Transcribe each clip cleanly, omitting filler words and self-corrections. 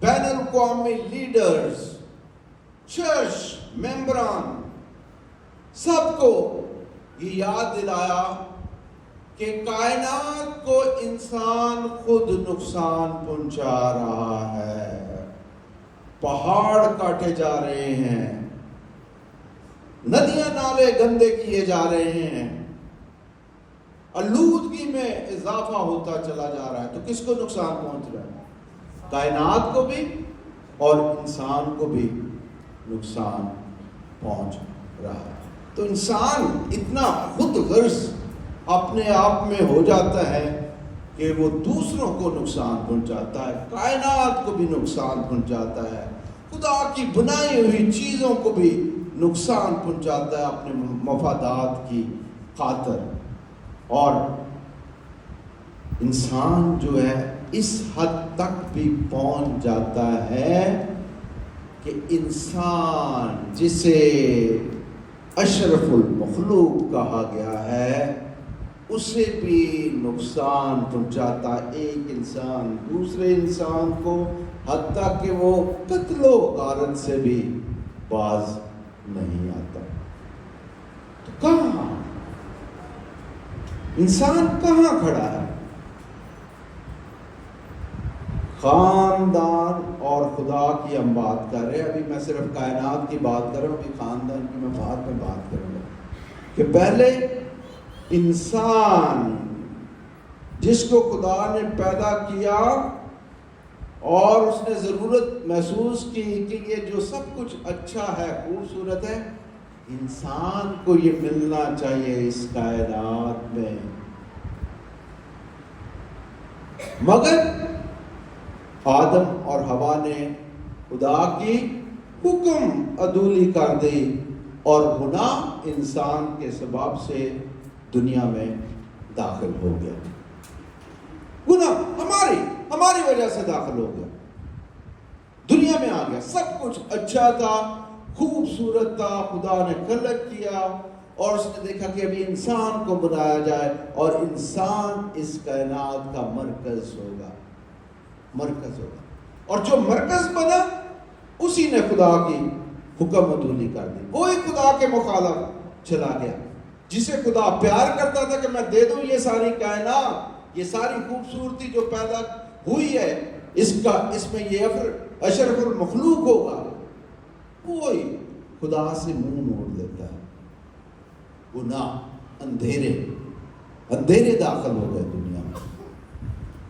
بین الاقوامی leaders, church ممبران، سب کو یہ یاد دلایا کہ کائنات کو انسان خود نقصان پہنچا رہا ہے، پہاڑ کاٹے جا رہے ہیں، ندیاں نالے گندے کیے جا رہے ہیں، آلودگی میں اضافہ ہوتا چلا جا رہا ہے، تو کس کو نقصان پہنچ رہا ہے؟ کائنات کو بھی اور انسان کو بھی نقصان پہنچ رہا ہے۔ تو انسان اتنا خود غرض اپنے آپ میں ہو جاتا ہے کہ وہ دوسروں کو نقصان پہنچاتا ہے، کائنات کو بھی نقصان پہنچاتا ہے، خدا کی بنائی ہوئی چیزوں کو بھی نقصان پہنچاتا ہے اپنے مفادات کی خاطر۔ اور انسان جو ہے اس حد تک بھی پہنچ جاتا ہے کہ انسان جسے اشرف المخلوق کہا گیا ہے اسے بھی نقصان پہنچاتا، ایک انسان دوسرے انسان کو، حتیٰ کہ وہ قتل و غارت سے بھی باز نہیں آتا۔ تو کہاں انسان کہاں کھڑا ہے؟ خاندان اور خدا کی ہم بات کر رہے ہیں، ابھی میں صرف کائنات کی بات کر رہا ہوں، ابھی خاندان کی میں بعد میں بات کروں گا کہ پہلے انسان جس کو خدا نے پیدا کیا اور اس نے ضرورت محسوس کی کہ یہ جو سب کچھ اچھا ہے، خوبصورت ہے، انسان کو یہ ملنا چاہیے اس کائنات میں، مگر آدم اور حوا نے خدا کی حکم عدولی کر دی اور گناہ انسان کے سبب سے دنیا میں داخل ہو گیا۔ گناہ ہماری وجہ سے داخل ہو گیا، دنیا میں آ گیا۔ سب کچھ اچھا تھا، خوبصورت تھا، خدا نے خلق کیا اور اس نے دیکھا کہ ابھی انسان کو بنایا جائے اور انسان اس کائنات کا مرکز ہوگا۔ اور جو مرکز بنا اسی نے خدا کی حکم عدولی کر دی، وہی خدا کے مخالف چلا گیا۔ جسے خدا پیار کرتا تھا کہ میں دے دوں یہ ساری کائنات، یہ ساری خوبصورتی جو پیدا ہوئی ہے، اس میں یہ اشرف المخلوق ہوگا، وہی خدا سے منہ موڑ لیتا ہے۔ گناہ، اندھیرے داخل ہو گئے دنیا میں،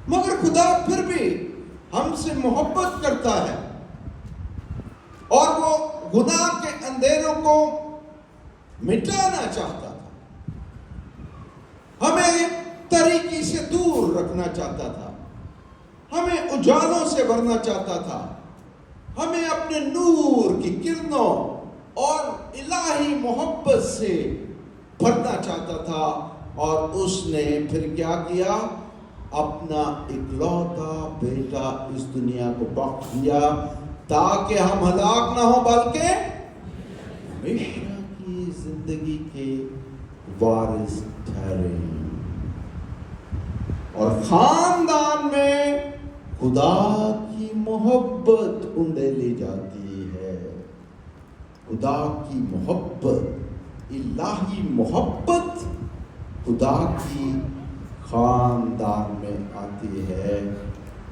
مگر خدا پھر بھی ہم سے محبت کرتا ہے اور وہ گناہ کے اندھیروں کو مٹانا چاہتا تھا، ہمیں تاریکی سے دور رکھنا چاہتا تھا، ہمیں اجالوں سے بھرنا چاہتا تھا، ہمیں اپنے نور کی کرنوں اور الہی محبت سے بھرنا چاہتا تھا۔ اور اس نے پھر کیا کیا؟ اپنا اکلوتا بیٹا اس دنیا کو بخش دیا تاکہ ہم ہلاک نہ ہوں بلکہ ہمیشہ کی زندگی کے وارث ٹھہریں۔ اور خاندان میں خدا کی محبت انڈیلی جاتی ہے، خدا کی محبت، الہی محبت خدا کی خاندان میں آتی ہے۔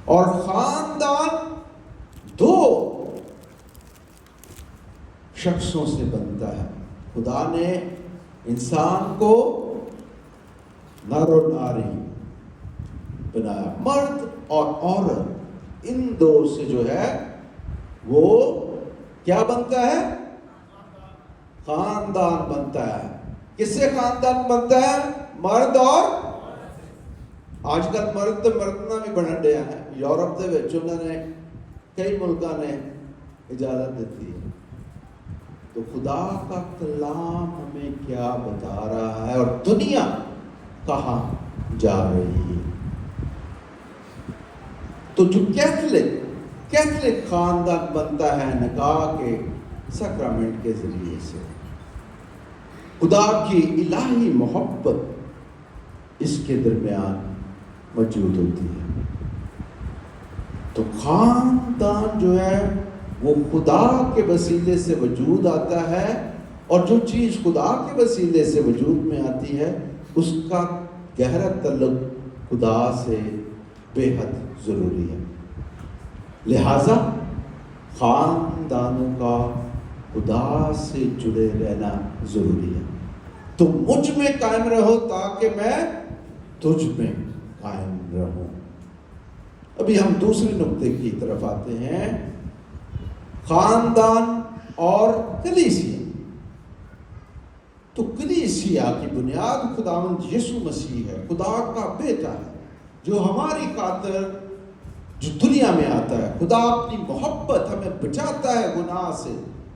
اور خاندان دو شخصوں سے بنتا ہے۔ خدا نے انسان کو نر و ناری بنایا، مرد اور عورت، ان دو سے جو ہے وہ کیا بنتا ہے؟ خاندان بنتا ہے۔ کس سے خاندان بنتا ہے؟ مرد اور آج کل مرد تو مردنا بھی بڑھن ڈیا ہے، یورپ دے وچ انہوں نے کئی ملکاں نے اجازت دیتی ہے۔ تو خدا کا کلام ہمیں کیا بتا رہا ہے اور دنیا کہاں جا رہی ہے؟ تو جو کیتھولک خاندان بنتا ہے نکاح کے سیکرامنٹ کے ذریعے سے، خدا کی الہی محبت اس کے درمیان موجود ہوتی ہے۔ تو خاندان جو ہے وہ خدا کے وسیلے سے وجود آتا ہے، اور جو چیز خدا کے وسیلے سے وجود میں آتی ہے اس کا گہرا تعلق خدا سے بے حد ضروری ہے۔ لہذا خاندانوں کا خدا سے جڑے رہنا ضروری ہے۔ تم مجھ میں قائم رہو تاکہ میں تجھ میں قائم رہوں۔ ابھی ہم دوسرے نقطے کی طرف آتے ہیں، خاندان اور کلیسیا۔ تو کلیسیا کی بنیاد خداوند یسوع مسیح ہے، خدا کا بیٹا ہے، جو ہماری خاطر جو دنیا میں آتا ہے۔ خدا اپنی محبت ہمیں بچاتا ہے گناہ سے،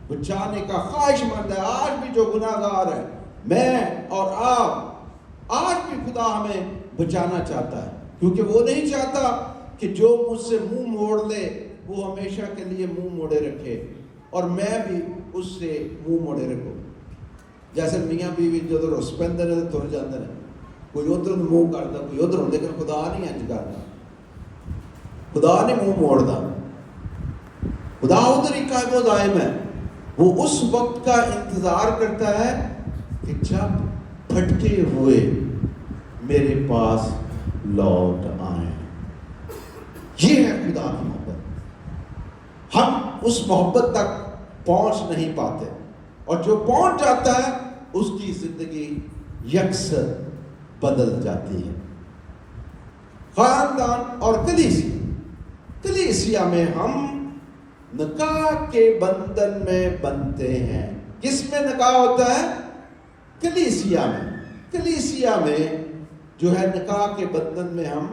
بچانے کا خواہش مند ہے۔ آج بھی جو گناہ گار ہے، میں اور آپ، آج بھی خدا ہمیں بچانا چاہتا ہے، کیونکہ وہ نہیں چاہتا کہ جو مجھ سے منہ موڑ لے وہ ہمیشہ کے لیے منہ موڑے رکھے، اور میں بھی اس سے منہ موڑے رکھوں۔ جیسے میاں بیوی جدو رس پیندے نے تر جاندے نے، کوئی ادھر منہ کرتا کوئی ادھر، لیکن خدا نہیں انج کرتا، خدا نہیں منہ موڑتا، خدا ادھر ہی قائم و دائم ہے۔ وہ اس وقت کا انتظار کرتا ہے کہ جب بھٹکے ہوئے میرے پاس لوٹ آئیں۔ یہ ہے خدا کی محبت۔ ہم اس محبت تک پہنچ نہیں پاتے، اور جو پہنچ جاتا ہے اس کی زندگی یکسر بدل جاتی ہے۔ خاندان اور کلیسیا میں ہم نکاح کے بندھن میں بنتے ہیں۔ کس میں نکاح ہوتا ہے؟ کلیسیا میں جو ہے نکاح کے بندھن میں ہم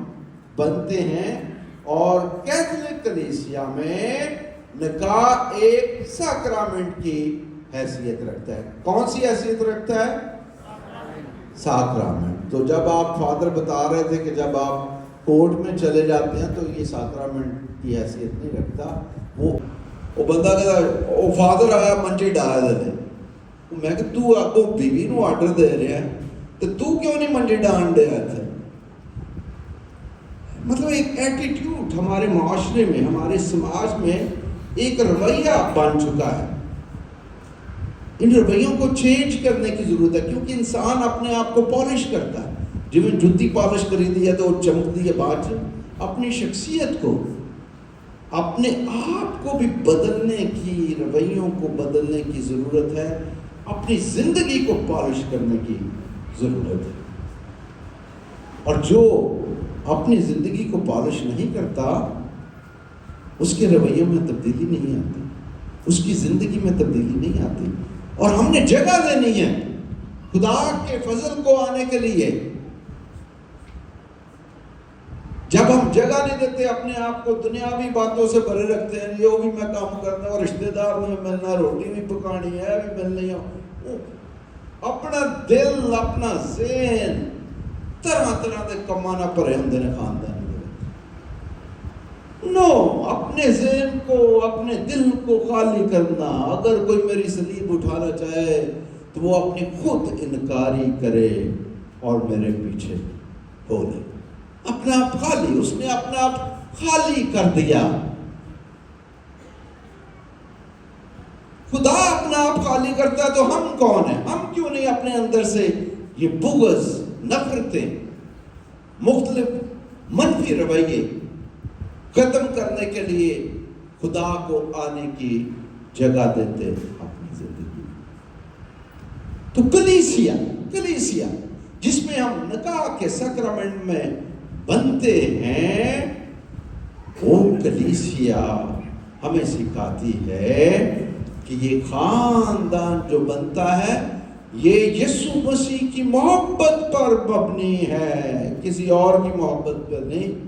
بنتے ہیں، اور کیتھولک کلیسیا میں نکاح ایک ساکرامنٹ کی حیثیت رکھتا ہے۔ کون سی حیثیت رکھتا ہے؟ ساکرامنٹ۔ تو جب آپ فادر بتا رہے تھے کہ جب آپ کورٹ میں چلے جاتے ہیں تو یہ ساکرامنٹ کی حیثیت نہیں رکھتا۔ وہ بندہ کہتا وہ فادر آیا منجی ڈال دے، میں کہ تو آپ کو بیوی نو آرڈر دے رہے ہیں تو کیوں نہیں منجی ڈان دے رہا تھا؟ مطلب ایک ایٹیٹیوڈ ہمارے معاشرے میں، ہمارے سماج میں ایک رویہ بن چکا ہے۔ ان رویوں کو چینج کرنے کی ضرورت ہے، کیونکہ انسان اپنے آپ کو پالش کرتا ہے۔ جب جوتی پالش کری دی ہے تو وہ چمکتی ہے، بعد اپنی شخصیت کو، اپنے آپ کو بھی بدلنے کی، رویوں کو بدلنے کی ضرورت ہے، اپنی زندگی کو پالش کرنے کی ضرورت ہے۔ اور جو اپنی زندگی کو پالش نہیں کرتا اس کے رویوں میں تبدیلی نہیں آتی، اس کی زندگی میں تبدیلی نہیں آتی۔ اور ہم نے جگہ دینی ہے خدا کے فضل کو آنے کے لیے۔ جب ہم جگہ نہیں دیتے، اپنے آپ کو دنیاوی باتوں سے بھرے رکھتے ہیں، یہ بھی میں کام کرنا اور رشتہ دار بھی ملنا، روٹی بھی پکانی ہے بھی ملنی ہے، اپنا دل اپنا ذہن طرح طرح کے کماں نہ بھرے ہوندے نے خاندان۔ نو، اپنے ذہن کو اپنے دل کو خالی کرنا۔ اگر کوئی میری صلیب اٹھانا چاہے تو وہ اپنی خود انکاری کرے اور میرے پیچھے ہو لے۔ اپنا آپ خالی، اس نے اپنا آپ خالی کر دیا۔ خدا اپنا آپ خالی کرتا ہے تو ہم کون ہیں؟ ہم کیوں نہیں اپنے اندر سے یہ بغض، نفرتیں، مختلف منفی رویے ختم کرنے کے لیے خدا کو آنے کی جگہ دیتے اپنی زندگی میں؟ تو کلیسیا جس میں ہم نکاح کے سیکرمنٹ میں بنتے ہیں، وہ کلیسیا ہمیں سکھاتی ہے کہ یہ خاندان جو بنتا ہے یہ یسوع مسیح کی محبت پر مبنی ہے، کسی اور کی محبت پر نہیں،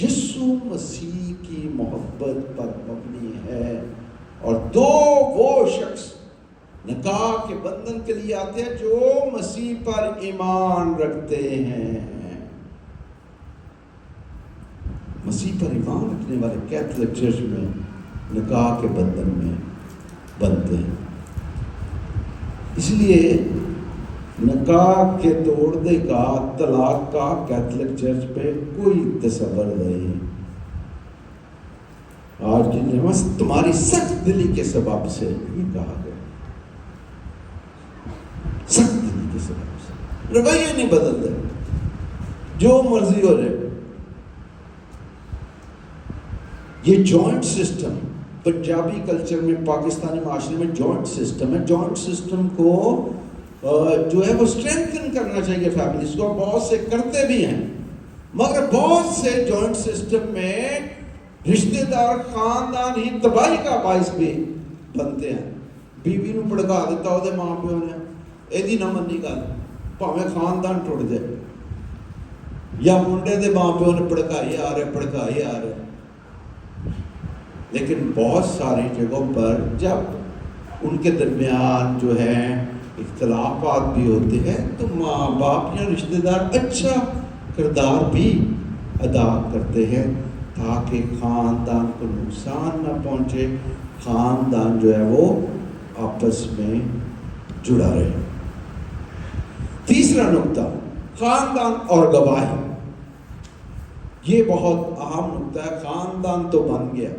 یسوع مسیح کی محبت پر مبنی ہے۔ اور دو وہ شخص نکاح کے بندھن کے لیے آتے ہیں جو مسیح پر ایمان رکھتے ہیں۔ مسیح پر ایمان رکھنے والے کیتھولک چرچ میں نکاح کے بندھن میں بنتے ہیں۔ اس لیے نکاح کے توڑنے کا، طلاق کا کیتھولک چرچ پہ کوئی تصور نہیں۔ آج کی نماز تمہاری سخت دلی کے سبب سے یہ کہا گیا، سخت دلی کے سبب سے رویہ نہیں بدلتے، جو مرضی ہو رہے۔ یہ جوائنٹ سسٹم پنجابی کلچر میں، پاکستانی معاشرے میں جوائنٹ سسٹم ہے، جوائنٹ سسٹم کو جو ہے وہ اسٹرینتھن کرنا چاہیے فیملیز کو، بہت سے کرتے بھی ہیں، مگر بہت سے جوائنٹ سسٹم میں رشتہ دار خاندان ہی تباہی کا باعث بھی بنتے ہیں۔ بیوی نو بھڑکا دیتا وہ ماں پیو نے، ایدی نہ منی گل بھاویں خاندان ٹوٹ جائے، یا منڈے دے ماں پیو نے بھڑکائی آ رہے۔ لیکن بہت ساری جگہوں پر جب ان کے درمیان جو ہے اختلافات بھی ہوتے ہیں تو ماں باپ یا رشتہ دار اچھا کردار بھی ادا کرتے ہیں تاکہ خاندان کو نقصان نہ پہنچے، خاندان جو ہے وہ آپس میں جڑا رہے۔ تیسرا نقطہ، خاندان اور گواہی۔ یہ بہت اہم نقطہ ہے۔ خاندان تو بن گیا،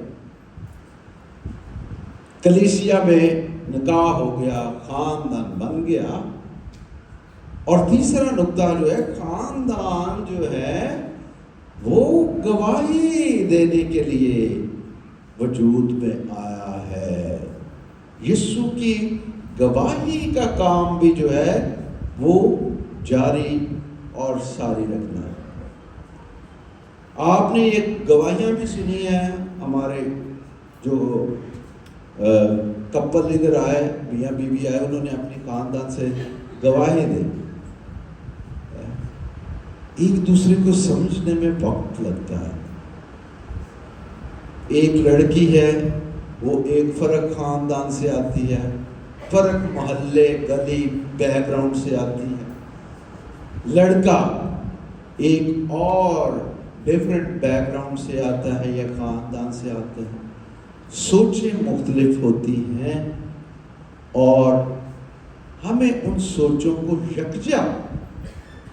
کلیسیا میں نکاح ہو گیا، خاندان بن گیا، اور تیسرا نقطہ جو ہے خاندان جو ہے وہ گواہی دینے کے لیے وجود میں آیا ہے۔ یسوع کی گواہی کا کام بھی جو ہے وہ جاری اور ساری رکھنا ہے۔ آپ نے یہ گواہیاں بھی سنی ہیں، ہمارے جو کپل ادھر آئے، میاں بیوی آئے، انہوں نے اپنے خاندان سے گواہی دی۔ ایک دوسرے کو سمجھنے میں وقت لگتا ہے۔ ایک لڑکی ہے، وہ ایک فرق خاندان سے آتی ہے، فرق محلے گلی بیک گراؤنڈ سے آتی ہے۔ لڑکا ایک اور ڈیفرنٹ بیک گراؤنڈ سے آتا ہے یا خاندان سے آتا ہے، سوچیں مختلف ہوتی ہیں اور ہمیں ان سوچوں کو یکجا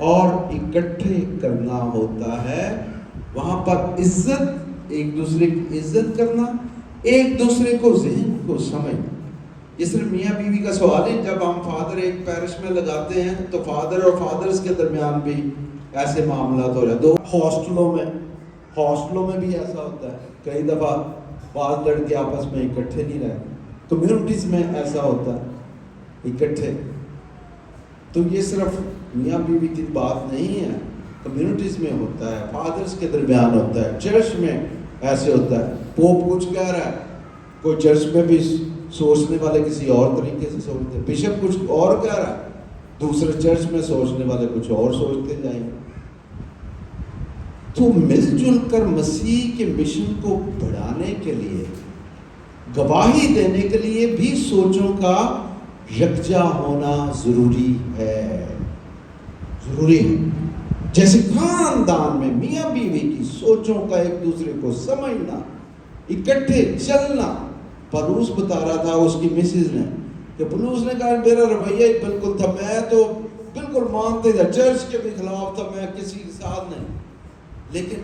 اور اکٹھے کرنا ہوتا ہے۔ وہاں پر عزت، ایک دوسرے کی عزت کرنا، ایک دوسرے کو ذہن کو سمجھنا۔ یہ صرف میاں بیوی کا سوال ہے، جب ہم فادر ایک پیرش میں لگاتے ہیں تو فادر اور فادرز کے درمیان بھی ایسے معاملات ہو جاتے ہیں۔ ہاسٹلوں میں بھی ایسا ہوتا ہے، کئی دفعہ بعض لڑکے آپس میں اکٹھے نہیں رہتے، کمیونٹیز میں ایسا ہوتا ہے اکٹھے۔ تو یہ صرف میاں بیوی کی بات نہیں ہے، کمیونٹیز میں ہوتا ہے، فادرز کے درمیان ہوتا ہے، چرچ میں ایسے ہوتا ہے۔ پوپ کچھ کہہ رہا ہے، کوئی چرچ میں بھی سوچنے والے کسی اور طریقے سے سوچتے ہیں، بشپ کچھ اور کہہ رہا ہے، دوسرے چرچ میں سوچنے والے کچھ اور سوچتے جائیں گے۔ تو مل جل کر مسیح کے مشن کو بڑھانے کے لیے، گواہی دینے کے لیے بھی سوچوں کا یکجا ہونا ضروری ہے، ضروری ہے۔ جیسے خاندان میں میاں بیوی کی سوچوں کا ایک دوسرے کو سمجھنا، اکٹھے چلنا۔ پولس بتا رہا تھا اس کی مسز نے کہ پولس نے کہا میرا رویہ بالکل تھا، میں تو بالکل مانتے تھا، چرچ کے بھی خلاف تھا، میں کسی کے ساتھ نہیں، لیکن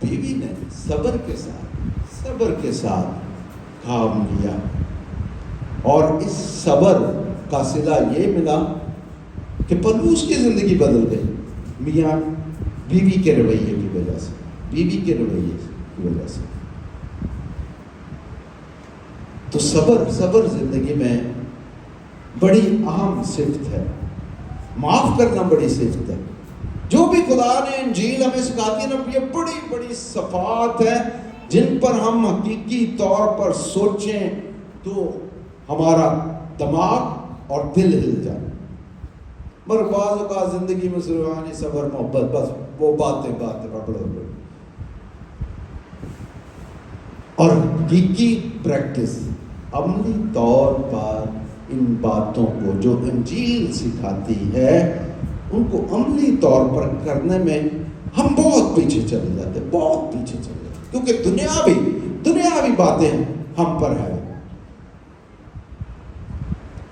بیوی نے صبر کے ساتھ کام لیا، اور اس صبر کا صلہ یہ ملا کہ پولس کی زندگی بدل گئی میاں بیوی کے رویے کی وجہ سے، بیوی کے رویے کی وجہ سے۔ تو صبر زندگی میں بڑی اہم صفت ہے، معاف کرنا بڑی صفت ہے۔ جو بھی خدا نے انجیل ہمیں سکھاتی ہے نا، یہ بڑی بڑی صفات ہیں جن پر ہم حقیقی طور پر سوچیں تو ہمارا دماغ اور دل ہل جائے۔ مگر بعض اوقات زندگی میں سروانی صبر محبت، بس وہ باتیں پکڑو، اور حقیقی پریکٹس عملی طور پر ان باتوں کو جو انجیل سکھاتی ہے ان کو عملی طور پر کرنے میں ہم بہت پیچھے چلے جاتے ہیں، بہت پیچھے چلے جاتے ہیں، کیونکہ دنیاوی باتیں ہم پر ہے۔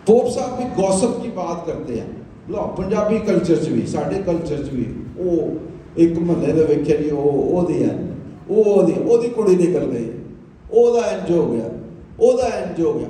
پوپ صاحب بھی گوسپ کی بات کرتے ہیں، لو پنجابی کلچر چ بھی ساڈے کلچر چ بھی وہ ایک محلے دے ویکھیا جی وہ دی کڑی نکل گئی، ਉਹਦਾ ਇੰਜ ਹੋ ਗਿਆ, ਉਹਦਾ ਇੰਜ ਹੋ ਗਿਆ।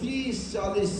30-40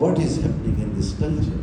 What is happening in this culture?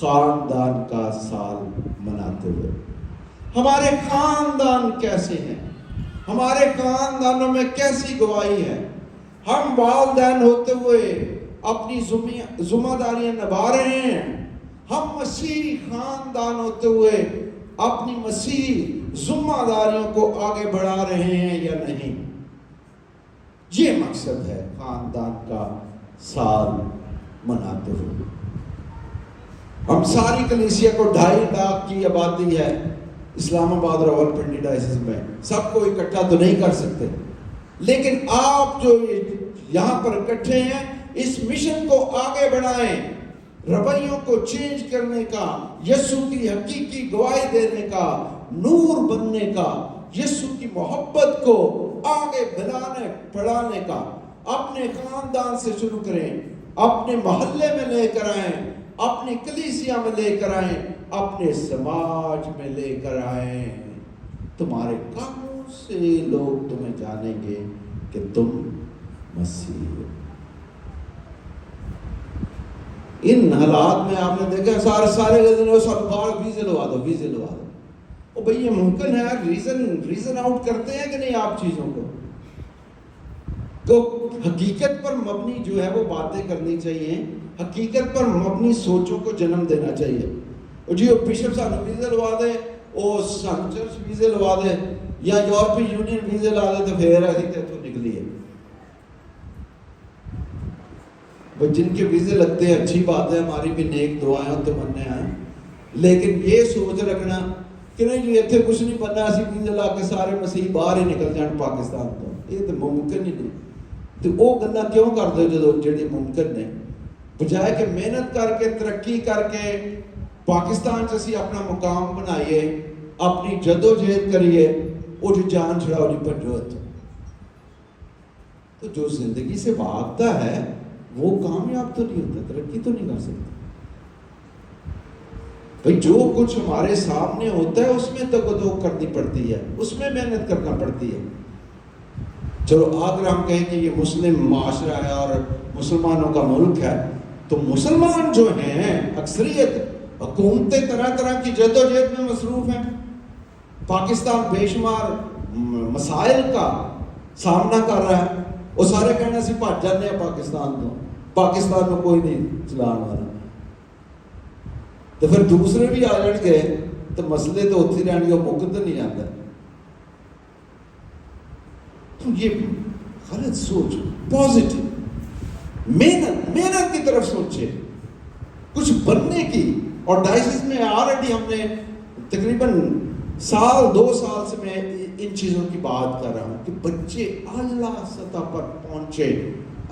خاندان کا سال مناتے ہوئے. ہمارے خاندان کیسے ہیں؟ ہمارے خاندانوں میں کیسی گواہی ہے؟ ہم والدین ہوتے ہوئے اپنی ذمہ داریاں نبھا رہے ہیں؟ ہم مسیحی خاندان ہوتے ہوئے اپنی مسیحی ذمہ داریوں کو آگے بڑھا رہے ہیں یا نہیں؟ یہ مقصد ہے خاندان کا سال مناتے ہوئے. ہم ساری کلیسیا کو 2.5 لاکھ کی آبادی ہے اسلام آباد راولپنڈی ڈائسس میں، سب کو اکٹھا تو نہیں کر سکتے، لیکن آپ جو یہاں پر اکٹھے ہیں اس مشن کو آگے بڑھائیں، رویوں کو چینج کرنے کا، یسوع کی حقیقی گواہی دینے کا، نور بننے کا، یسوع کی محبت کو آگے بڑھانے کا. اپنے خاندان سے شروع کریں، اپنے محلے میں لے کر آئیں، اپنی کلیسیا میں لے کر آئیں، اپنے سماج میں لے کر آئیں. تمہارے کاموں سے لوگ تمہیں جانیں گے کہ تم مسیح ہو. ان حالات میں آپ نے دیکھا سارے سب باہر ویزے لوا دو. او بھئی یہ ممکن ہے؟ ریزن آؤٹ کرتے ہیں کہ نہیں آپ چیزوں کو؟ تو حقیقت پر مبنی جو ہے وہ باتیں کرنی چاہیے، حقیقت پر مبنی سوچوں کو جنم دینا چاہیے. جی وہ بشپ صاحب ویزے لوا دے، وہ سن چرچ ویزے لوا دے، یا یورپی یونین ویزے لا دے، تو پھر حقیقت تو نکلی ہے. جن کے ویزے لگتے ہیں اچھی بات ہے، ہماری بھی نیک دعائیں تو مننے آئیں، لیکن یہ سوچ رکھنا کہ نہیں جی اتنے کچھ نہیں بننا، اسی ویزے لا کے سارے مسیح باہر ہی نکل جان پاکستان تو، یہ تو ممکن ہی نہیں. تو وہ گلا کیوں کر دو جو جڑی ممکن نے، بجائے کہ محنت کر کے ترقی کر کے پاکستان سے اپنا مقام بنائیے، اپنی جدوجہد کریے، وہ جو جان چھڑاؤ جی بھجو. تو جو زندگی سے بھاگتا ہے وہ کامیاب تو نہیں ہوتا، ترقی تو نہیں کر سکتا. بھئی جو کچھ ہمارے سامنے ہوتا ہے اس میں تگدو کرنی پڑتی ہے، اس میں محنت کرنا پڑتی ہے. چلو اگر ہم کہیں کہ یہ مسلم معاشرہ ہے اور مسلمانوں کا ملک ہے، تو مسلمان جو ہیں اکثریت حکومتیں طرح طرح کی جدوجہد میں مصروف ہیں. پاکستان بے شمار مسائل کا سامنا کر رہا ہے. وہ سارے کہنا سی بھاگ جانے ہیں پاکستان تو، پاکستان میں کوئی نہیں چلان والا. تو پھر دوسرے بھی آ جان گے تو مسئلے تو ہوتے رہن گے، وہ مکن تو نہیں آتا. تو یہ غلط سوچ، پازیٹو محنت کی طرف سوچے، کچھ بننے کی. اور ڈائسس میں آلریڈی ہم نے تقریباً 2 سال سے میں ان چیزوں کی بات کر رہا ہوں کہ بچے اعلیٰ سطح پر پہنچے.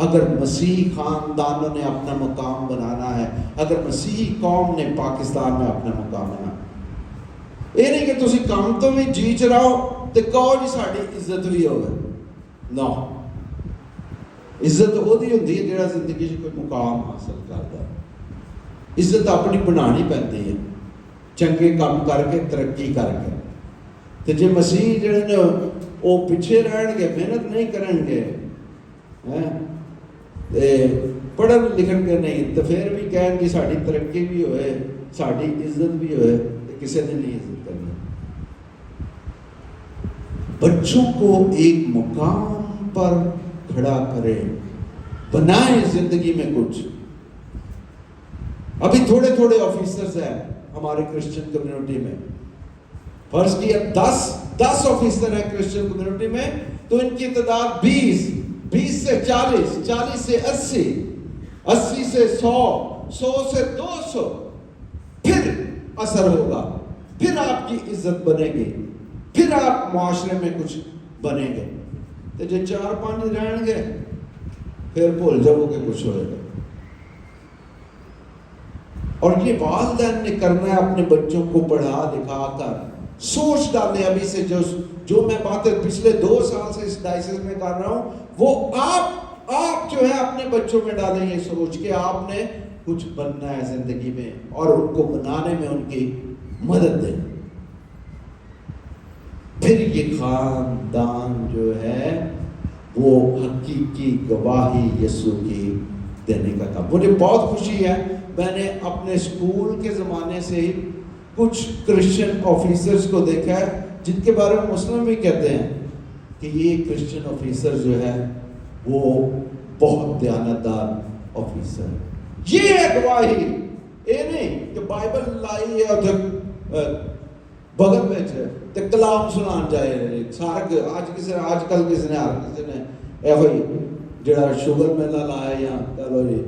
اگر مسیحی خاندانوں نے اپنا مقام بنانا ہے، اگر مسیحی قوم نے پاکستان میں اپنا مقام بنانا، یہ نہیں کہ تسی کام تو بھی جی چراؤ تو کہو جی ساڑی عزت بھی ہوگا. نو، عزت وہ دی ہوتی ہے جڑا زندگی سے کوئی مقام حاصل کرتا ہے. عزت اپنی بنانی پہنتی ہے چنگے کام کر کے، ترقی کر کے. تو جی مسیح جڑے نے وہ پیچھے رہن گے، محنت نہیں کرن گے، پڑھن لکھن کے نہیں، تو پھر بھی کہیں گے ساری ترقی بھی ہوئے، ساری عزت بھی ہوئے، کسی نے نہیں عزت کرنی. بچوں کو ایک مقام پر کھڑا کریں، بنائیں زندگی میں کچھ. ابھی تھوڑے آفیسرز ہیں ہمارے کرسچن کمیونٹی میں، فرض کیا 10 آفیسر ہیں کرسچن کمیونٹی میں، تو ان کی تعداد 20 سے 40 سے 80 سے 100 سے 200. پھر اثر ہوگا، پھر آپ کی عزت بنے گی، پھر آپ معاشرے میں کچھ بنیں گے. تو جو 4-5 رہن گے پھر بھول جاؤ کہ کچھ ہوئے گا. اور یہ والدین نے کرنا ہے، اپنے بچوں کو پڑھا لکھا کر سوچ ڈالے ابھی سے. جو میں باتیں پچھلے 2 سال سے اس ڈائسس میں کر رہا ہوں، وہ آپ جو ہے اپنے بچوں میں ڈالیں یہ سوچ کے آپ نے کچھ بننا ہے زندگی میں، اور ان کو بنانے میں ان کی مدد دیں. پھر یہ خاندان جو ہے وہ حقیقی گواہی یسوع کی دینے کا کام. مجھے بہت خوشی ہے میں نے اپنے اسکول کے زمانے سے ہی کچھ کرسچن آفیسرز کو دیکھا ہے جن کے بارے میں مسلم بھی کہتے ہیں کہ یہ کرسچن آفیسر جو ہے وہ بہت دیانتدار آفیسر ہے. یہ ہے گواہی. یہ نہیں کہ بائبل لائی ہے اور بغل میں تے کلام سنان جائے سارا آج کل کسی نے ہر کسی نے یہ جڑا شوگر میلہ لایا یا چلو جی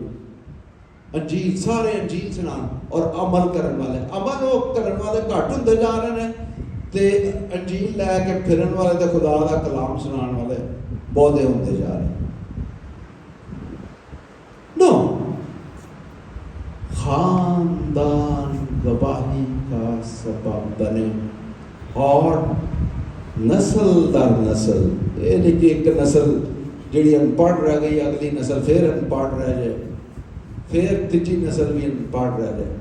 انجیل سارے انجیل سنان اور عمل کرن والے عمل وہ کرن والے گھٹ ہوندے جا رہے ہیں تے انجیل لے کے پھرن والے تے خدا دا کلام سنان والے بہتے ہوندے جا رہے ہیں. نو خاندان گواہی کا سبب بنے اور نسل در نسل. یہ نہیں کہ ایک نسل جڑی ان پڑھ رہ گئی اگلی نسل پھر ان پڑھ رہ جائے پھر تیجی نسل بھی ان پڑھ رہ جائے.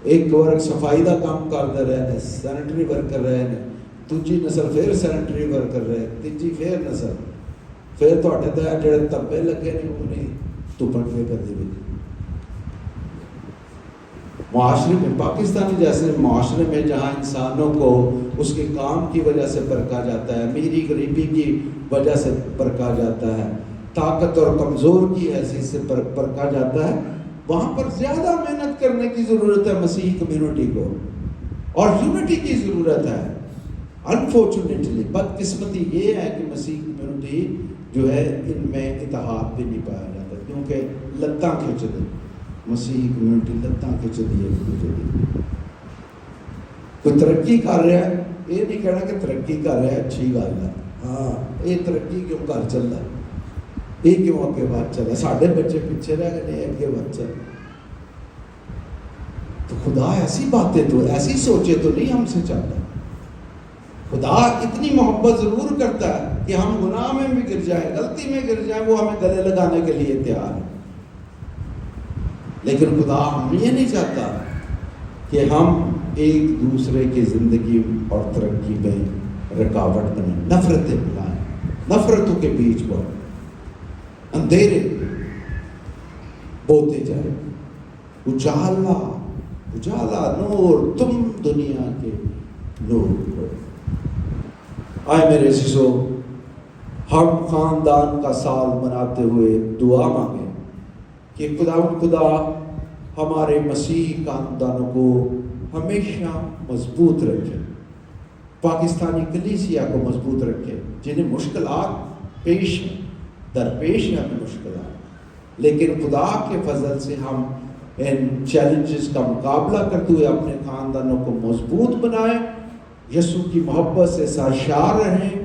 ایک ورک صفائی دا کام کرتے رہے ہیں سینیٹری ورکر رہے ہیں دوجی نسل پھر سینیٹری ورکر رہے تیجی پھر نسل پھر تھوڑے تو جڑے تبے لگے نہیں وہ نہیں تپن پہ کرتے بھی. معاشرے میں پاکستانی جیسے معاشرے میں جہاں انسانوں کو اس کے کام کی وجہ سے پرکھا جاتا ہے امیری غریبی کی وجہ سے پرکھا جاتا ہے طاقت اور کمزور کی حیثیت سے پرکھا جاتا ہے وہاں پر زیادہ محنت کرنے کی ضرورت ہے مسیحی کمیونٹی کو اور یونٹی کی ضرورت ہے. انفارچونیٹلی بدقسمتی یہ ہے کہ مسیحی کمیونٹی جو ہے ان میں اتحاد بھی نہیں پایا جاتا کیونکہ لتاں کھینچ دیں مسیحی کمیونٹی لتاں کھینچ دی ہے. کوئی ترقی کر رہا ہے یہ نہیں کہنا کہ ترقی کر رہا ہے اچھی گل ہے ہاں یہ ترقی کیوں کر چل رہا ہے یہ کیوں اگے بات چل رہا سارے بچے پیچھے رہ گئے اگے بات چل. تو خدا ایسی باتیں تو ایسی سوچے تو نہیں ہم سے چاہتا. خدا اتنی محبت ضرور کرتا ہے کہ ہم گناہ میں بھی گر جائیں غلطی میں گر جائیں وہ ہمیں گلے لگانے کے لیے تیار ہے. لیکن خدا ہم یہ نہیں چاہتا کہ ہم ایک دوسرے کی زندگی اور ترقی میں رکاوٹ بنیں نفرتیں پھیلائیں نفرتوں کے بیچ پر اندھیرے بوتے جائیں. اجالا نور تم دنیا کے نور ہو. آئے میرے عزیزو ہم خاندان کا سال مناتے ہوئے دعا مانگیں کہ خدا ہمارے مسیحی خاندانوں کو ہمیشہ مضبوط رکھے پاکستانی کلیسیا کو مضبوط رکھے جنہیں مشکلات پیش ہیں درپیش ہیں ہمیں مشکلات لیکن خدا کے فضل سے ہم ان چیلنجز کا مقابلہ کرتے ہوئے اپنے خاندانوں کو مضبوط بنائیں یسوع کی محبت سے سرشار رہیں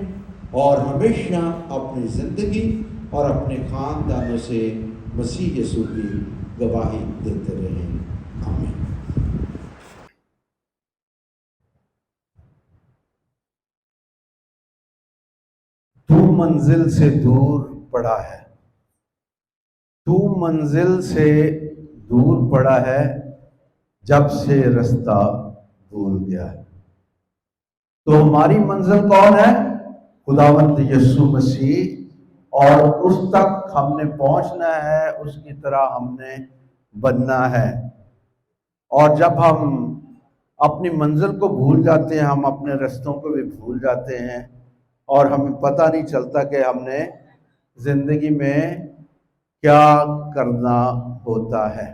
اور ہمیشہ اپنی زندگی اور اپنے خاندانوں سے مسیح یسوع کی گواہی دیتے رہیں. آمین. تو منزل سے دور پڑا ہے تو منزل سے دور پڑا ہے جب سے رستہ بھول گیا ہے. تو ہماری منزل کون ہے؟ خداوند یسوع مسیح اور اس تک ہم نے پہنچنا ہے اس کی طرح ہم نے بننا ہے. اور جب ہم اپنی منزل کو بھول جاتے ہیں ہم اپنے رستوں کو بھی بھول جاتے ہیں اور ہمیں پتہ نہیں چلتا کہ ہم نے زندگی میں کیا کرنا ہوتا ہے.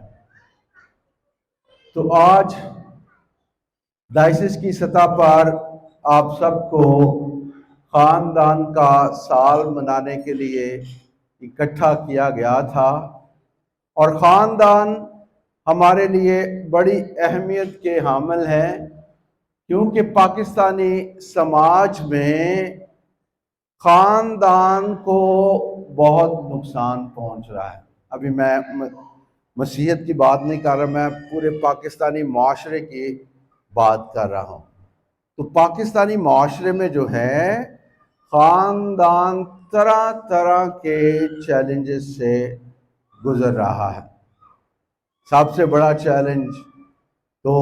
تو آج ڈائسس کی سطح پر آپ سب کو خاندان کا سال منانے کے لیے اکٹھا کیا گیا تھا اور خاندان ہمارے لیے بڑی اہمیت کے حامل ہیں کیونکہ پاکستانی سماج میں خاندان کو بہت نقصان پہنچ رہا ہے. ابھی میں مسیحیت کی بات نہیں کر رہا میں پورے پاکستانی معاشرے کی بات کر رہا ہوں. تو پاکستانی معاشرے میں جو ہے خاندان طرح طرح کے چیلنجز سے گزر رہا ہے. سب سے بڑا چیلنج تو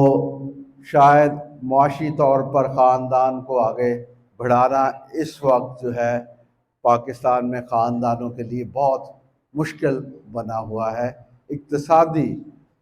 شاید معاشی طور پر خاندان کو آگے بڑھانا اس وقت جو ہے پاکستان میں خاندانوں کے لیے بہت مشکل بنا ہوا ہے. اقتصادی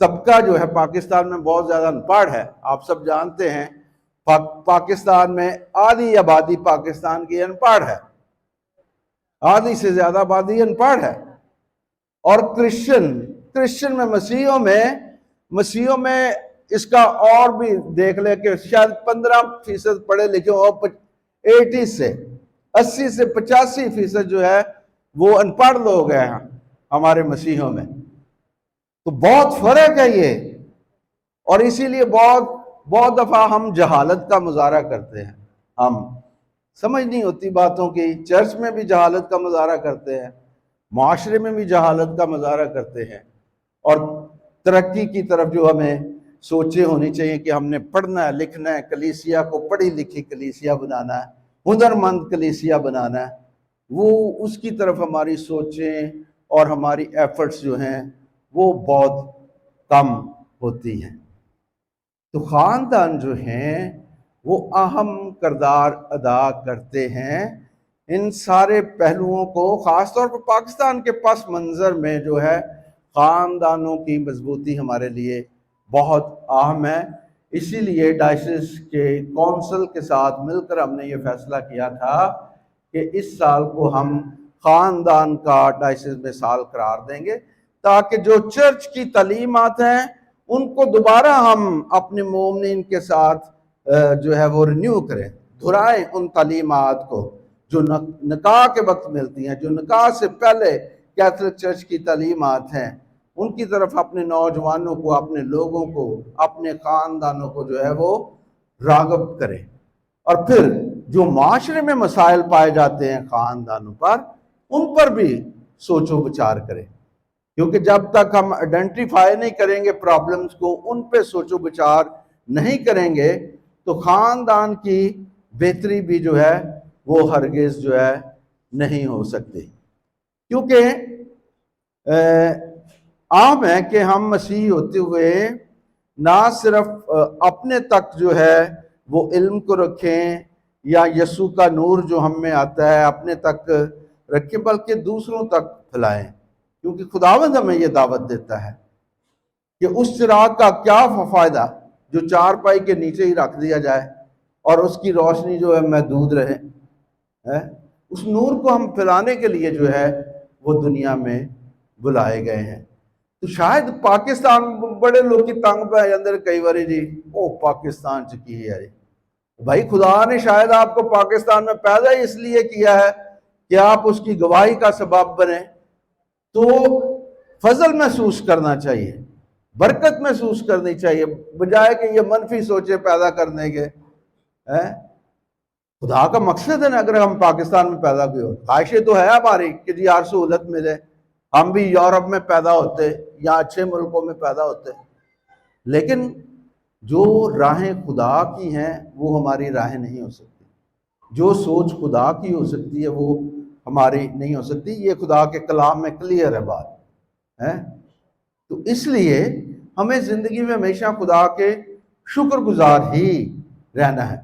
طبقہ جو ہے پاکستان میں بہت زیادہ انپڑھ ہے. آپ سب جانتے ہیں پاکستان میں آدھی آبادی پاکستان کی انپڑھ ہے, آدھی سے زیادہ آبادی انپڑھ ہے. اور کرسچن میں مسیحیوں میں اس کا اور بھی دیکھ لے کہ شاید 15% پڑھے لکھے اور 80 سے 85% جو ہے وہ انپڑھ لوگ ہیں ہمارے مسیحیوں میں. تو بہت فرق ہے یہ, اور اسی لیے بہت دفعہ ہم جہالت کا مظاہرہ کرتے ہیں. ہم سمجھ نہیں ہوتی باتوں کی, چرچ میں بھی جہالت کا مظاہرہ کرتے ہیں, معاشرے میں بھی جہالت کا مظاہرہ کرتے ہیں. اور ترقی کی طرف جو ہمیں سوچیں ہونی چاہیے کہ ہم نے پڑھنا ہے, لکھنا ہے, کلیسیا کو پڑھی لکھی کلیسیا بنانا ہے, ہنرمند کلیسیا بنانا ہے, وہ اس کی طرف ہماری سوچیں اور ہماری ایفرٹس جو ہیں وہ بہت کم ہوتی ہیں. تو خاندان جو ہیں وہ اہم کردار ادا کرتے ہیں ان سارے پہلوؤں کو. خاص طور پر پاکستان کے پس منظر میں جو ہے خاندانوں کی مضبوطی ہمارے لیے بہت اہم ہے. اسی لیے ڈائسس کے کونسل کے ساتھ مل کر ہم نے یہ فیصلہ کیا تھا کہ اس سال کو ہم خاندان کا ڈائسس میں سال قرار دیں گے, تاکہ جو چرچ کی تعلیمات ہیں ان کو دوبارہ ہم اپنے مومنین کے ساتھ جو ہے وہ رینیو کریں, دہرائیں ان تعلیمات کو جو نکاح کے وقت ملتی ہیں, جو نکاح سے پہلے کیتھولک چرچ کی تعلیمات ہیں, ان کی طرف اپنے نوجوانوں کو, اپنے لوگوں کو, اپنے خاندانوں کو جو ہے وہ راغب کریں. اور پھر جو معاشرے میں مسائل پائے جاتے ہیں خاندانوں ان پر بھی سوچ و بچار کریں, کیونکہ جب تک ہم آئیڈینٹیفائی نہیں کریں گے پرابلمز کو, ان پہ سوچ و بچار نہیں کریں گے, تو خاندان کی بہتری بھی جو ہے وہ ہرگز جو ہے نہیں ہو سکتی. کیونکہ عام ہے کہ ہم مسیحی ہوتے ہوئے نہ صرف اپنے تک جو ہے وہ علم کو رکھیں یا یسوع کا نور جو ہم میں آتا ہے اپنے تک رکھیں, بلکہ دوسروں تک پھیلائیں. کیونکہ خداوند ہمیں یہ دعوت دیتا ہے کہ اس چراغ کا کیا فائدہ جو چارپائی کے نیچے ہی رکھ دیا جائے اور اس کی روشنی جو ہے محدود رہے. اس نور کو ہم پھیلانے کے لیے جو ہے وہ دنیا میں بلائے گئے ہیں. تو شاید پاکستان بڑے لوگ کی تنگ پہ اندر کئی باری جی او پاکستان چکی ہے. بھائی خدا نے شاید آپ کو پاکستان میں پیدا ہی اس لیے کیا ہے کہ آپ اس کی گواہی کا سبب بنیں. تو فضل محسوس کرنا چاہیے, برکت محسوس کرنی چاہیے, بجائے کہ یہ منفی سوچے پیدا کرنے کے. خدا کا مقصد ہے نا, اگر ہم پاکستان میں پیدا ہوئے, خواہشیں تو ہے ہماری کہ جی ہر سہولت ملے, ہم بھی یورپ میں پیدا ہوتے یا اچھے ملکوں میں پیدا ہوتے, لیکن جو راہیں خدا کی ہیں وہ ہماری راہیں نہیں ہو سکتی. جو سوچ خدا کی ہو سکتی ہے وہ ہماری نہیں ہو سکتی. یہ خدا کے کلام میں کلیئر ہے بات ہے. تو اس لیے ہمیں زندگی میں ہمیشہ خدا کے شکر گزار ہی رہنا ہے.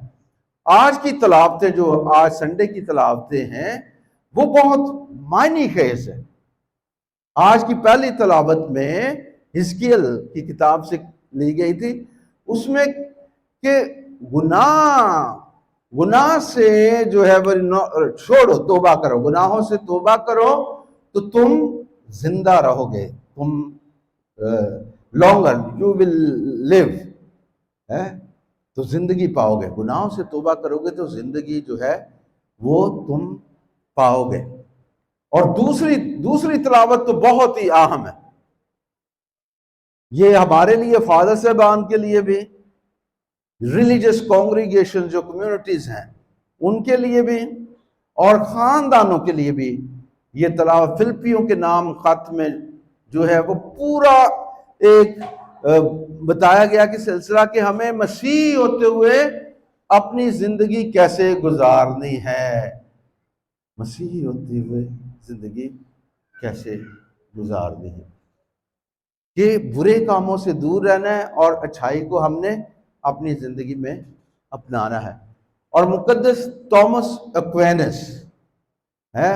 آج کی تلاوتیں جو آج سنڈے کی تلاوتیں ہیں وہ بہت معنی خیز ہے. آج کی پہلی تلاوت میں حزقیل کی کتاب سے لی گئی تھی, اس میں کہ گناہ سے جو ہے وہ چھوڑو, توبہ کرو, گناہوں سے توبہ کرو تو تم زندہ رہو گے, تم لانگر یو ول لیو, تو زندگی پاؤ گے. گناہوں سے توبہ کرو گے تو زندگی جو ہے وہ تم پاؤ گے. اور دوسری تلاوت تو بہت ہی اہم ہے, یہ ہمارے لیے فادر صاحبان کے لیے بھی, ریلیجس کانگریگیشن جو کمیونٹیز ہیں ان کے لیے بھی, اور خاندانوں کے لیے بھی. یہ تلاوت فلپیوں کے نام خط میں جو ہے وہ پورا ایک بتایا گیا کہ سلسلہ کہ ہمیں مسیح ہوتے ہوئے اپنی زندگی کیسے گزارنی ہے, مسیح ہوتے ہوئے زندگی کیسے گزارنی ہے, کہ برے کاموں سے دور رہنا ہے اور اچھائی کو ہم نے اپنی زندگی میں اپنانا ہے. اور مقدس تومس ایکوینس ہے,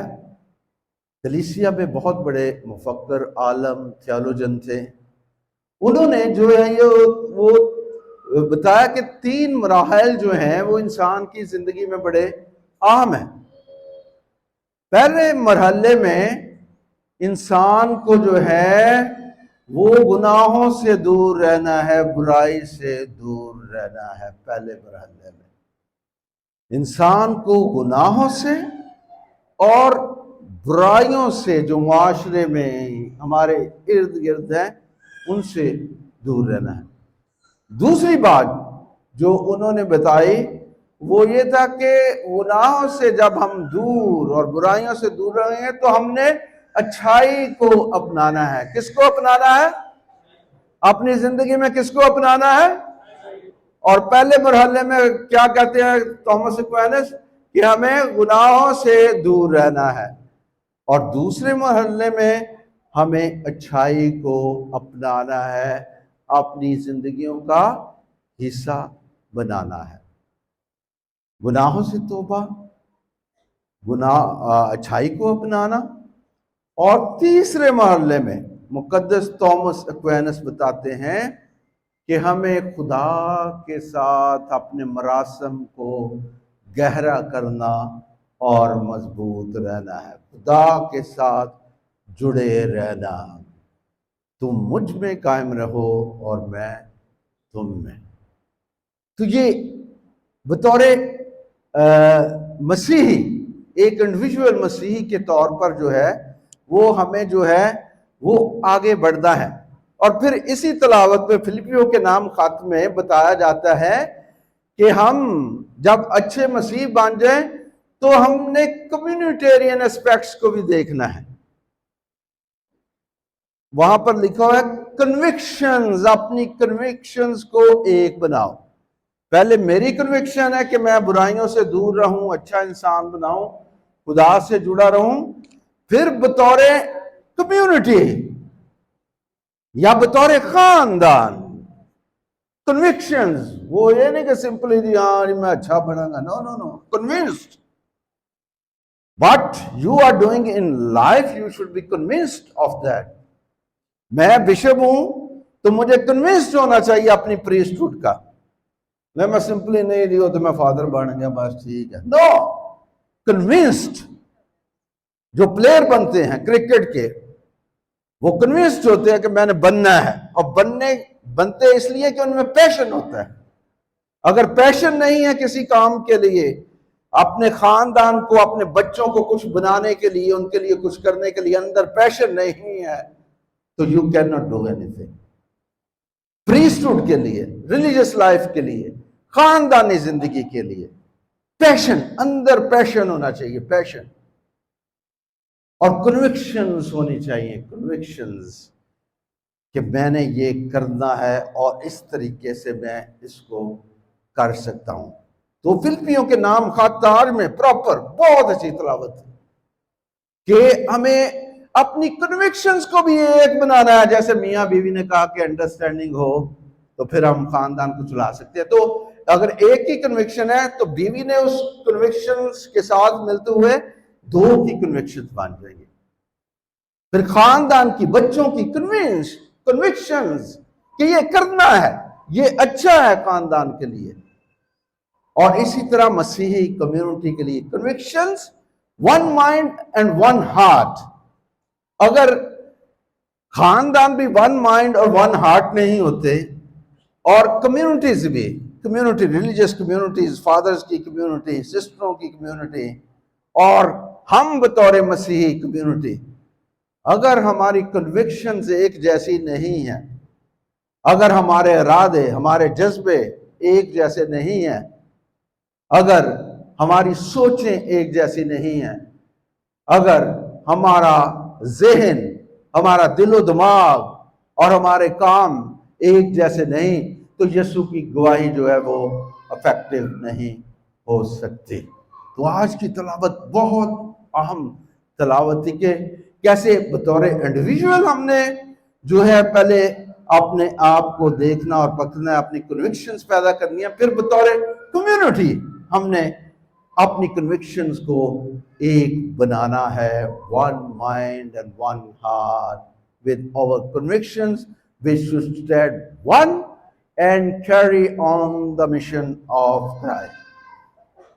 کلیسیا میں بہت بڑے مفکر, عالم, تھیولوجن تھے. انہوں نے جو ہے یہ وہ بتایا کہ 3 مراحل جو ہیں وہ انسان کی زندگی میں بڑے اہم ہیں. پہلے مرحلے میں انسان کو جو ہے وہ گناہوں سے دور رہنا ہے، برائی سے دور رہنا ہے. پہلے مرحلے میں انسان کو گناہوں سے اور برائیوں سے جو معاشرے میں ہمارے ارد گرد ہیں ان سے دور رہنا ہے. دوسری بات جو انہوں نے بتائی وہ یہ تھا کہ گناہوں سے جب ہم دور اور برائیوں سے دور رہیں گے تو ہم نے اچھائی کو اپنانا ہے. کس کو اپنانا ہے؟ اپنی زندگی میں کس کو اپنانا ہے؟ اور پہلے مرحلے میں کیا کہتے ہیں تومس ایکوینس کہ ہمیں گناہوں سے دور رہنا ہے، اور دوسرے مرحلے میں ہمیں اچھائی کو اپنانا ہے، اپنی زندگیوں کا حصہ بنانا ہے. گناہوں سے توبہ، اچھائی کو اپنانا. اور تیسرے مرحلے میں مقدس تومس ایکوینس بتاتے ہیں کہ ہمیں خدا کے ساتھ اپنے مراسم کو گہرا کرنا اور مضبوط رہنا ہے. خدا کے ساتھ جڑے رہنا. تم مجھ میں قائم رہو اور میں تم میں. تو یہ بطور مسیحی، ایک انڈیویجول مسیحی کے طور پر جو ہے وہ ہمیں جو ہے وہ آگے بڑھنا ہے. اور پھر اسی تلاوت میں فلپیوں کے نام خط میں بتایا جاتا ہے کہ ہم جب اچھے مسیح بن جائیں تو ہم نے کمیونٹیرین اسپیکٹس کو بھی دیکھنا ہے. وہاں پر لکھا ہوا ہے کنوکشنز، اپنی کنوکشنز کو ایک بناؤ. پہلے میری کنوکشن ہے کہ میں برائیوں سے دور رہوں، اچھا انسان بناؤں، خدا سے جڑا رہوں. پھر بطور کمیونٹی یا بطور خاندان کنوکشنز، وہ یہ نہیں کہ سمپلی جی ہاں میں اچھا بنا گا. نو نو نو، convinced what you are doing in life, you should be convinced of that. میں بشپ ہوں تو مجھے کنوینسڈ ہونا چاہیے اپنی پریسٹہوڈ کا. میں سمپلی نہیں دیو تو میں فادر بن گیا بس ٹھیک ہے. نو، کنوینسڈ. جو پلیئر بنتے ہیں کرکٹ کے وہ کنوینسڈ ہوتے ہیں کہ میں نے بننا ہے، اور بنتے اس لیے کہ ان میں پیشن ہوتا ہے. اگر پیشن نہیں ہے کسی کام کے لیے، اپنے خاندان کو، اپنے بچوں کو کچھ بنانے کے لیے، ان کے لیے کچھ کرنے کے لیے اندر پیشن نہیں ہے تو you can not do anything. Priesthood کے لیے، ریلیجس لائف کے لیے، خاندانی زندگی کے لیے پیشن، اندر پیشن ہونا چاہیے، پیشن. اور کنوکشنز ہونی چاہیے، کنوکشنز کہ میں نے یہ کرنا ہے اور اس طریقے سے میں اس کو کر سکتا ہوں. تو فلپیوں کے نام خط 4 میں پراپر بہت اچھی تلاوت ہے کہ ہمیں اپنی کنوکشنز کو بھی ایک بنانا ہے. جیسے میاں بیوی نے کہا کہ انڈرسٹینڈنگ ہو تو پھر ہم خاندان کو چلا سکتے ہیں. تو اگر ایک ہی کنوکشن ہے تو بیوی نے اس کنوکشنز کے ساتھ ملتے ہوئے 2 کی کنوکشنز بن جائیں گے. پھر خاندان کی، بچوں کی کنوکشنز کہ یہ کرنا ہے، یہ اچھا ہے خاندان کے لیے. اور اسی طرح مسیحی کمیونٹی کے لیے کنوکشنز، 1 مائنڈ اینڈ 1 ہارٹ. اگر خاندان بھی 1 مائنڈ اور 1 ہارٹ نہیں ہوتے، اور کمیونٹیز بھی، کمیونٹی، ریلیجس کمیونٹیز، فادرز کی کمیونٹی، سسٹروں کی کمیونٹی، اور ہم بطور مسیحی کمیونٹی، اگر ہماری کنوکشنز ایک جیسی نہیں ہیں، اگر ہمارے ارادے، ہمارے جذبے ایک جیسے نہیں ہیں، اگر ہماری سوچیں ایک جیسی نہیں ہیں، اگر ہمارا ذہن، ہمارا دل و دماغ اور ہمارے کام ایک جیسے نہیں، تو یسوع کی گواہی جو ہے وہ افیکٹو نہیں ہو سکتی. تو آج کی تلاوت بہت اہم تلاوت تھی کہ کیسے بطور انڈیویجول ہم نے جو ہے پہلے اپنے آپ کو دیکھنا اور پکڑنا ہے، اپنی کنوکشنز پیدا کرنی ہے. پھر بطور کمیونٹی ہم نے اپنی کنوکشنز کو ایک بنانا ہے. 1 mind and 1 heart. With our convictions we should stand one and carry on the mission of Christ.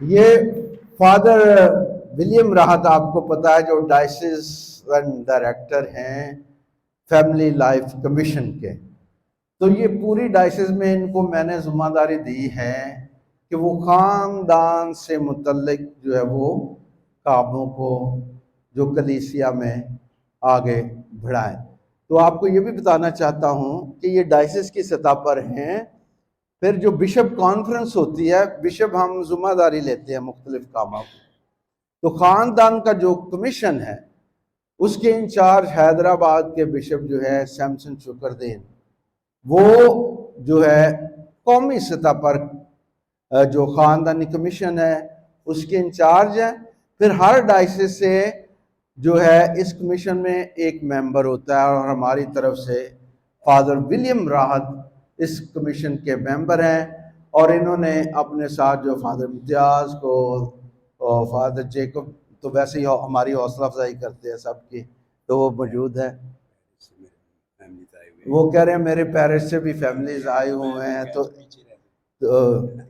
یہ فادر ولیم راحت آپ کو پتا ہے جو ڈائسیسن ڈائریکٹر ہیں فیملی لائف کمیشن کے، تو یہ پوری ڈائسس میں ان کو میں نے ذمہ داری دی ہے کہ وہ خاندان سے متعلق جو ہے وہ کاموں کو جو کلیسیا میں آگے بڑھائیں۔ تو آپ کو یہ بھی بتانا چاہتا ہوں کہ یہ ڈائسس کی سطح پر ہیں، پھر جو بشپ کانفرنس ہوتی ہے، بشپ ہم ذمہ داری لیتے ہیں مختلف کاموں کی، تو خاندان کا جو کمیشن ہے اس کے انچارج حیدرآباد کے بشپ جو ہے سیمسن شکردین، وہ جو ہے قومی سطح پر جو خاندانی کمیشن ہے اس کے انچارج ہے۔ پھر ہر ڈائسس سے جو ہے اس کمیشن میں ایک ممبر ہوتا ہے، اور ہماری طرف سے فادر ولیم راحت اس کمیشن کے ممبر ہیں، اور انہوں نے اپنے ساتھ جو فادر امتیاز کو اور فادر جیکب تو ویسے ہی ہماری حوصلہ افزائی کرتے ہیں سب کی، تو وہ موجود ہے۔ وہ کہہ رہے ہیں میرے پیرس سے بھی فیملیز آئے ہوئے ہیں، تو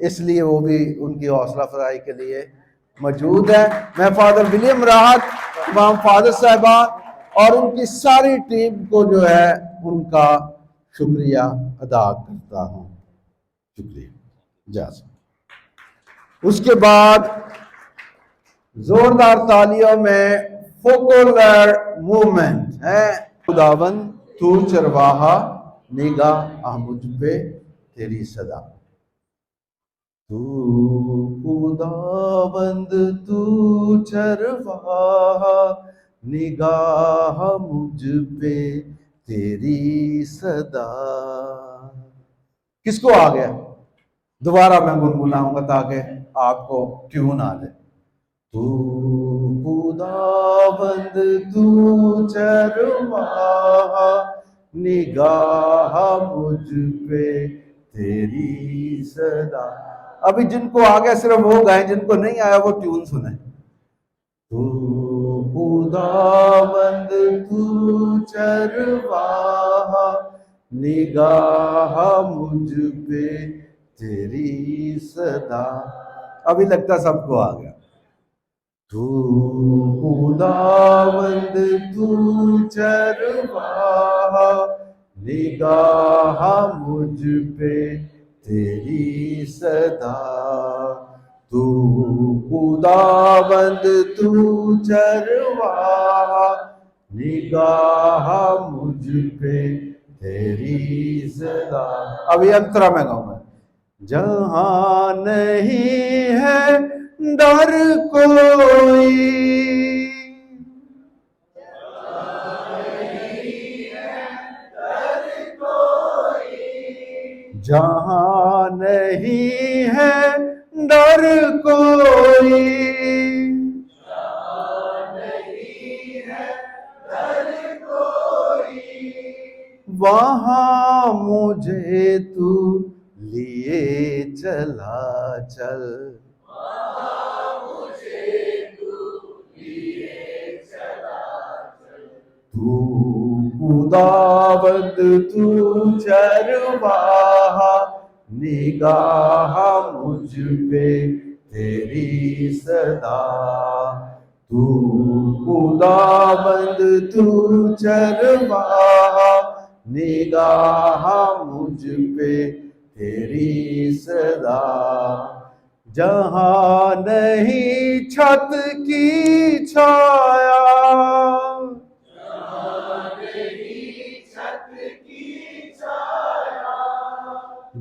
اس لیے وہ بھی ان کی حوصلہ افزائی کے لیے موجود ہے۔ میں فادر ولیم راحت، تمام فادر صاحبان اور ان کی ساری ٹیم کو جو ہے ان کا شکریہ ادا کرتا ہوں۔ شکریہ اجازت۔ اس کے بعد زوردار تالیوں میں فوکولر موومنٹ ہے۔ خداوند تو چرواہا نگاہ مجھ پہ تیری صدا، تو خداوند تو چرواہا نگاہ مجھ پہ تیری صدا۔ کس کو آ گیا؟ دوبارہ میں گنگناؤں گا تاکہ آپ کو ٹیون آ جائے۔ تو خداوند تو چرواہا نگاہ مجھ پہ تیری صدا۔ ابھی جن کو آ گیا صرف وہ گائیں، جن کو نہیں آیا وہ ٹیون سنیں۔ تو خداوند تو چرواہا نگاہ مجھ پہ تیری صدا۔ ابھی لگتا سب کو آ گیا۔ تو خداوند تو چرواہا نگاہ مجھ پہ تیری صدا، تو خداوند تو چرواہا نگاہ مجھ پہ تیری صدا۔ اب یہ انترا میں گاؤں گا۔ جہاں نہیں ہے ڈر کوئی، جہاں نہیں ہے ڈر کوئی، وہاں مجھے تو لیے چلا چل، تو خداوند تو چرواہا نگاہ مجھ پہ تیری صدا، تو خداوند تو چرواہا نگاہ مجھ پہ تیری صدا۔ جہاں نہیں چھت کی چھایا،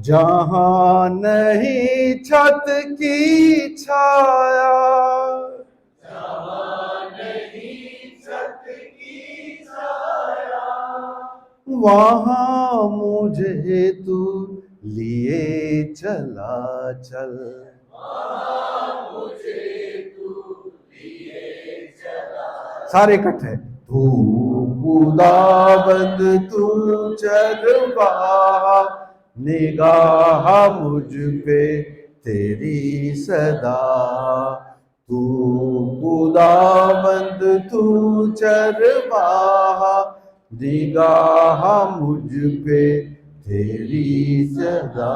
جہاں نہیں چھت کی چھایا، وہاں مجھے تو لیے چلا چل۔ سارے اکٹھے۔ تو خداوند تو چرواہا نگاہ مجھ پہ تیری صدا، تو خداوند تو چرواہا نگاہ مجھ پہ تیری صدا۔